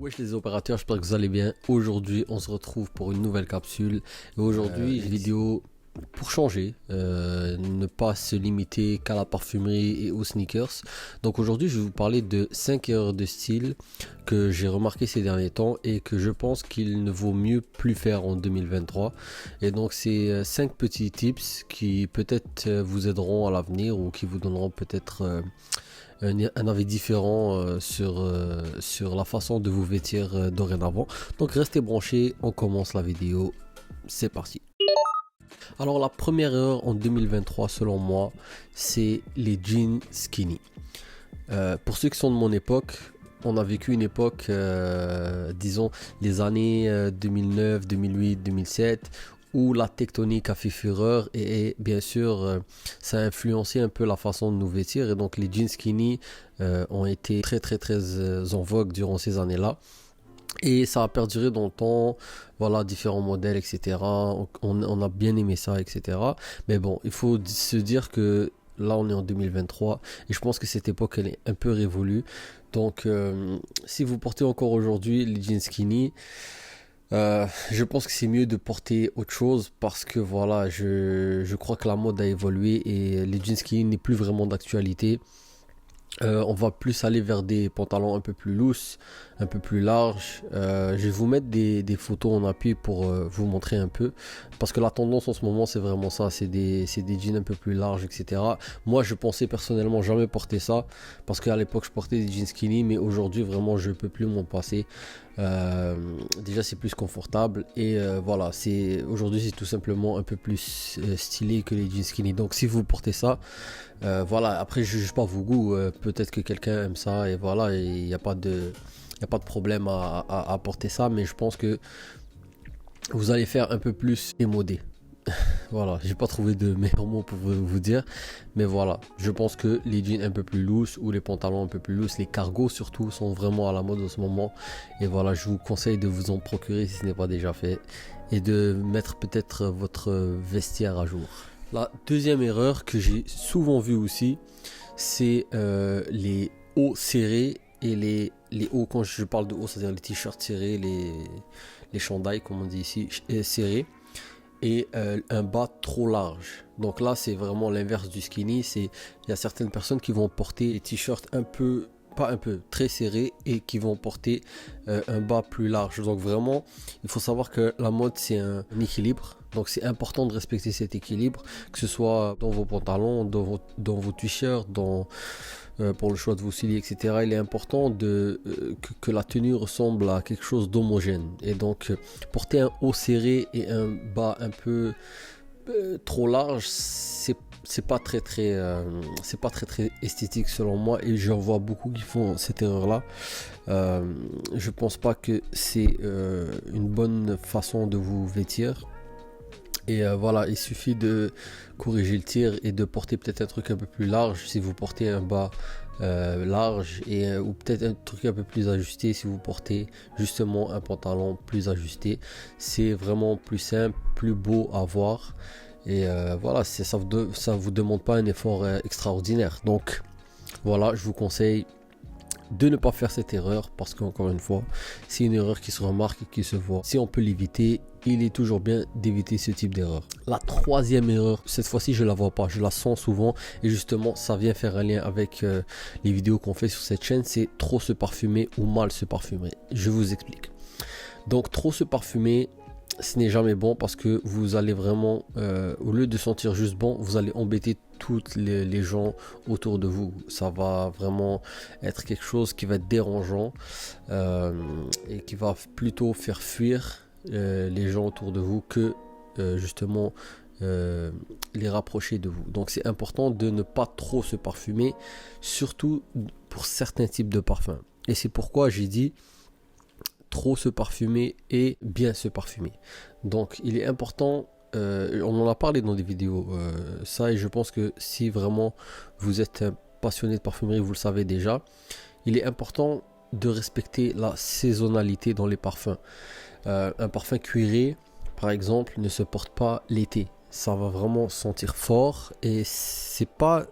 Wesh les opérateurs, j'espère que vous allez bien. Aujourd'hui, on se retrouve pour une nouvelle capsule. Et aujourd'hui, une vidéo pour changer, ne pas se limiter qu'à la parfumerie et aux sneakers. Donc aujourd'hui, je vais vous parler de 5 erreurs de style que j'ai remarqué ces derniers temps et que je pense qu'il ne vaut mieux plus faire en 2023. Et donc, c'est 5 petits tips qui peut-être vous aideront à l'avenir ou qui vous donneront peut-être un avis différent sur la façon de vous vêtir dorénavant. Donc restez branchés, on commence la vidéo, c'est parti. Alors la première erreur en 2023 selon moi, c'est les jeans skinny. Pour ceux qui sont de mon époque, on a vécu une époque, disons les années 2009, 2008, 2007, où la tectonique a fait fureur et bien sûr ça a influencé un peu la façon de nous vêtir et donc les jeans skinny ont été très en vogue durant ces années-là. Et ça a perduré dans le temps, voilà, différents modèles, etc. On a bien aimé ça, etc. Mais bon, il faut se dire que là, on est en 2023 et je pense que cette époque, elle est un peu révolue. Donc, si vous portez encore aujourd'hui les jeans skinny, je pense que c'est mieux de porter autre chose parce que voilà, je crois que la mode a évolué et les jeans skinny n'est plus vraiment d'actualité. On va plus aller vers des pantalons un peu plus loose, un peu plus larges. Je vais vous mettre des photos en appui pour vous montrer un peu. Parce que la tendance en ce moment, c'est vraiment ça. C'est des jeans un peu plus larges, etc. Moi, je pensais personnellement jamais porter ça. Parce qu'à l'époque, je portais des jeans skinny. Mais aujourd'hui, vraiment, je peux plus m'en passer. Déjà, c'est plus confortable. Et voilà, aujourd'hui, c'est tout simplement un peu plus stylé que les jeans skinny. Donc, si vous portez ça, voilà, après je juge pas vos goûts, peut-être que quelqu'un aime ça et voilà, il n'y a pas de problème à porter ça, mais je pense que vous allez faire un peu plus émodé. Voilà, j'ai pas trouvé de meilleurs mots pour vous dire, mais voilà, je pense que les jeans un peu plus loose ou les pantalons un peu plus loose, les cargos surtout, sont vraiment à la mode en ce moment. Et voilà, je vous conseille de vous en procurer si ce n'est pas déjà fait et de mettre peut-être votre vestiaire à jour. La deuxième erreur que j'ai souvent vue aussi, c'est les hauts serrés et les hauts, quand je parle de hauts, c'est-à-dire les t-shirts serrés, les chandails comme on dit ici, serrés, et un bas trop large. Donc là, c'est vraiment l'inverse du skinny. Il y a certaines personnes qui vont porter des t-shirts très serrés et qui vont porter un bas plus large. Donc vraiment, il faut savoir que la mode, c'est un équilibre. Donc c'est important de respecter cet équilibre, que ce soit dans vos pantalons, dans vos t-shirts, pour le choix de vos souliers, etc. Il est important que la tenue ressemble à quelque chose d'homogène. Et donc porter un haut serré et un bas un peu trop large, c'est pas très esthétique selon moi, et j'en vois beaucoup qui font cette erreur là. Je pense pas que c'est une bonne façon de vous vêtir. Et voilà, il suffit de corriger le tir et de porter peut-être un truc un peu plus large si vous portez un bas large, ou peut-être un truc un peu plus ajusté si vous portez justement un pantalon plus ajusté. C'est vraiment plus simple, plus beau à voir. Et voilà, ça vous demande pas un effort extraordinaire. Donc voilà, je vous conseille de ne pas faire cette erreur parce qu'encore une fois, c'est une erreur qui se remarque et qui se voit. Si on peut l'éviter, il est toujours bien d'éviter ce type d'erreur. La troisième erreur, cette fois-ci je la vois pas, je la sens souvent, et justement ça vient faire un lien avec les vidéos qu'on fait sur cette chaîne, c'est trop se parfumer ou mal se parfumer. Je vous explique. Donc trop se parfumer, ce n'est jamais bon parce que vous allez vraiment, au lieu de sentir juste bon, vous allez embêter toutes les gens autour de vous. Ça va vraiment être quelque chose qui va être dérangeant et qui va plutôt faire fuir les gens autour de vous que justement les rapprocher de vous. Donc c'est important de ne pas trop se parfumer, surtout pour certains types de parfums. Et c'est pourquoi j'ai dit trop se parfumer et bien se parfumer. Donc il est important, on en a parlé dans des vidéos, ça, et je pense que si vraiment vous êtes un passionné de parfumerie, vous le savez déjà, il est important de respecter la saisonnalité dans les parfums. Un parfum cuiré par exemple ne se porte pas l'été, ça va vraiment sentir fort, et c'est pas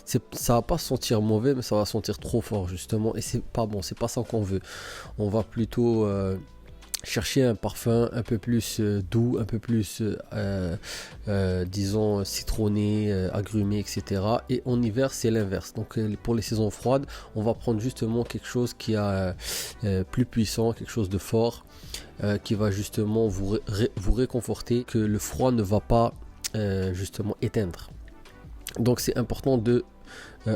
ça va pas sentir mauvais, mais ça va sentir trop fort justement, et c'est pas bon, c'est pas ça qu'on veut. On va plutôt chercher un parfum un peu plus doux, un peu plus, disons, citronné, agrumé, etc. Et en hiver, c'est l'inverse. Donc, pour les saisons froides, on va prendre justement quelque chose qui a plus puissant, quelque chose de fort, qui va justement vous réconforter, que le froid ne va pas justement éteindre. Donc, c'est important de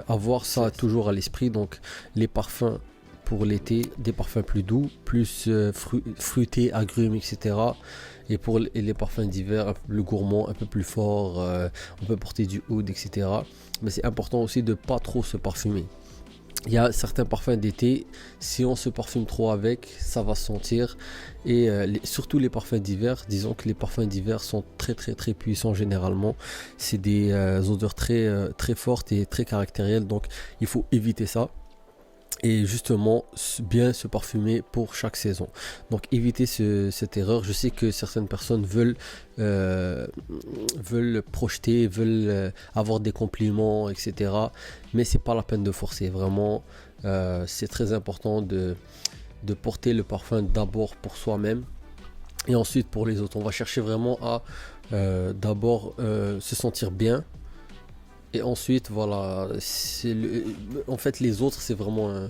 avoir ça toujours à l'esprit. Donc, les parfums pour l'été, des parfums plus doux, plus fruités, agrumes, etc. Et pour les parfums d'hiver, un peu plus gourmands, un peu plus forts, on peut porter du oud, etc. Mais c'est important aussi de ne pas trop se parfumer. Il y a certains parfums d'été, si on se parfume trop avec, ça va se sentir. Et surtout les parfums d'hiver, disons que les parfums d'hiver sont très très très puissants généralement. C'est des odeurs très, très fortes et très caractérielles, donc il faut éviter ça. Et justement bien se parfumer pour chaque saison. Donc évitez cette erreur. Je sais que certaines personnes veulent projeter, veulent avoir des compliments, etc. Mais c'est pas la peine de forcer. Vraiment, c'est très important de porter le parfum d'abord pour soi-même et ensuite pour les autres. On va chercher vraiment à d'abord se sentir bien. Et ensuite, voilà, en fait, les autres, c'est vraiment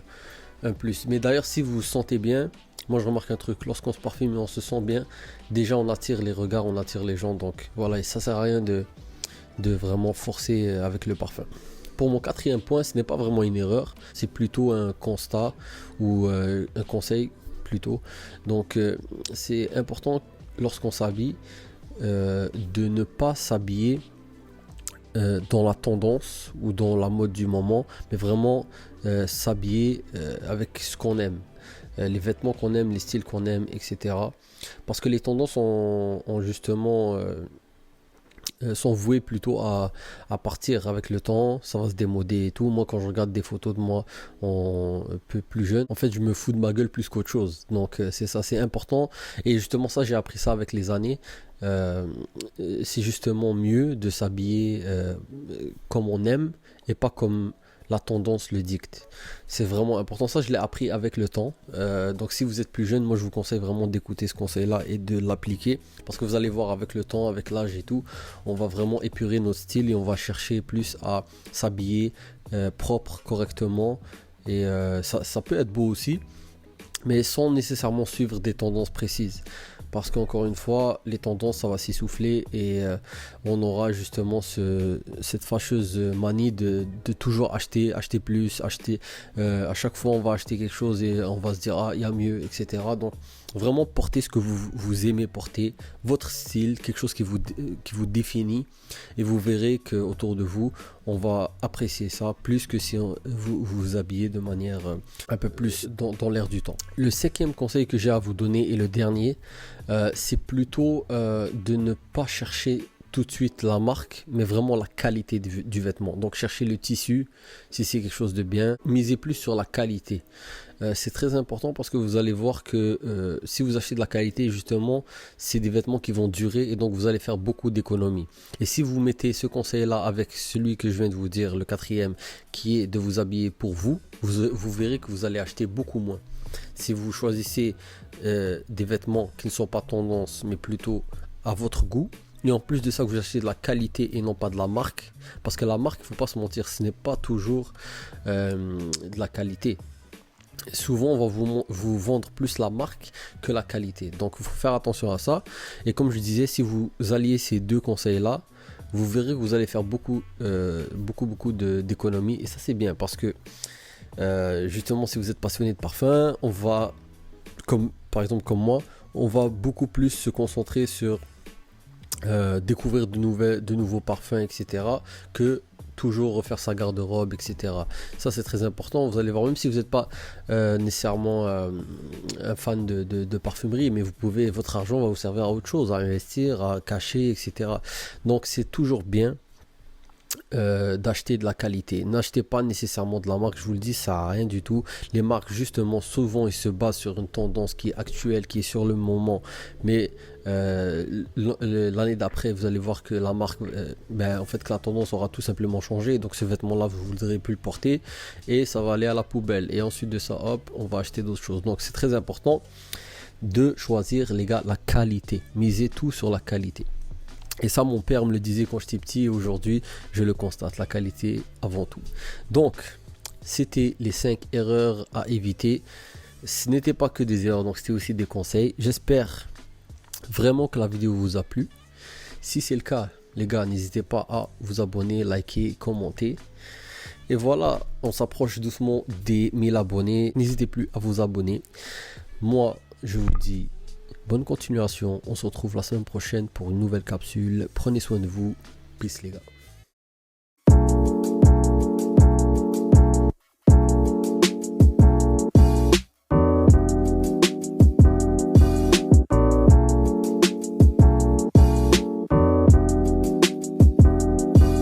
un plus. Mais d'ailleurs, si vous vous sentez bien, moi je remarque un truc, lorsqu'on se parfume et on se sent bien, déjà on attire les regards, on attire les gens. Donc voilà, et ça sert à rien de vraiment forcer avec le parfum. Pour mon quatrième point, ce n'est pas vraiment une erreur, c'est plutôt un constat ou un conseil plutôt. Donc c'est important lorsqu'on s'habille de ne pas s'habiller dans la tendance ou dans la mode du moment, mais vraiment s'habiller avec ce qu'on aime, les vêtements qu'on aime, les styles qu'on aime, etc. Parce que les tendances ont justement sont vouées plutôt à partir avec le temps, ça va se démoder et tout. Moi, quand je regarde des photos de moi un peu plus jeune, en fait, je me fous de ma gueule plus qu'autre chose. Donc, c'est ça, c'est important. Et justement, ça, j'ai appris ça avec les années. C'est justement mieux de s'habiller comme on aime et pas comme la tendance le dicte. C'est vraiment important. Ça, je l'ai appris avec le temps. Donc, si vous êtes plus jeune, moi, je vous conseille vraiment d'écouter ce conseil-là et de l'appliquer. Parce que vous allez voir avec le temps, avec l'âge et tout, on va vraiment épurer notre style et on va chercher plus à s'habiller propre, correctement. Et ça peut être beau aussi, mais sans nécessairement suivre des tendances précises. Parce qu'encore une fois, les tendances, ça va s'essouffler et on aura justement cette fâcheuse manie de toujours acheter plus, acheter. À chaque fois, on va acheter quelque chose et on va se dire, ah, il y a mieux, etc. Donc, vraiment porter ce que vous aimez porter, votre style, quelque chose qui vous définit. Et vous verrez qu'autour de vous, on va apprécier ça plus que si vous vous habillez de manière un peu plus dans l'air du temps. Le cinquième conseil que j'ai à vous donner et le dernier, c'est plutôt de ne pas chercher tout de suite la marque, mais vraiment la qualité du vêtement. Donc cherchez le tissu, si c'est quelque chose de bien, misez plus sur la qualité. C'est très important parce que vous allez voir que si vous achetez de la qualité, justement, c'est des vêtements qui vont durer et donc vous allez faire beaucoup d'économies. Et si vous mettez ce conseil-là avec celui que je viens de vous dire, le quatrième, qui est de vous habiller pour vous, vous verrez que vous allez acheter beaucoup moins. Si vous choisissez des vêtements qui ne sont pas tendance, mais plutôt à votre goût, et en plus de ça, que vous achetez de la qualité et non pas de la marque, parce que la marque, il ne faut pas se mentir, ce n'est pas toujours de la qualité. Souvent, on va vous vendre plus la marque que la qualité. Donc, il faut faire attention à ça. Et comme je disais, si vous alliez ces deux conseils-là, vous verrez que vous allez faire beaucoup d'économies. Et ça, c'est bien parce que justement, si vous êtes passionné de parfum, on va, par exemple comme moi, on va beaucoup plus se concentrer sur découvrir de nouveaux parfums, etc., que toujours refaire sa garde-robe, etc. Ça, c'est très important. Vous allez voir, même si vous n'êtes pas nécessairement un fan de parfumerie, mais votre argent va vous servir à autre chose, à investir, à cacher, etc. Donc, c'est toujours bien d'acheter de la qualité. N'achetez pas nécessairement de la marque, je vous le dis, ça sert à rien du tout. Les marques, justement, souvent, ils se basent sur une tendance qui est actuelle, qui est sur le moment. Mais l'année d'après, vous allez voir que la marque, en fait, que la tendance aura tout simplement changé. Donc, ce vêtement-là, vous ne voudrez plus le porter et ça va aller à la poubelle. Et ensuite de ça, hop, on va acheter d'autres choses. Donc, c'est très important de choisir, les gars, la qualité. Misez tout sur la qualité. Et ça, mon père me le disait quand j'étais petit et aujourd'hui, je le constate, la qualité avant tout. Donc, c'était les 5 erreurs à éviter. Ce n'était pas que des erreurs, donc c'était aussi des conseils. J'espère vraiment que la vidéo vous a plu. Si c'est le cas, les gars, n'hésitez pas à vous abonner, liker, commenter. Et voilà, on s'approche doucement des 1000 abonnés. N'hésitez plus à vous abonner. Moi, je vous dis bonne continuation, on se retrouve la semaine prochaine pour une nouvelle capsule. Prenez soin de vous. Peace les gars.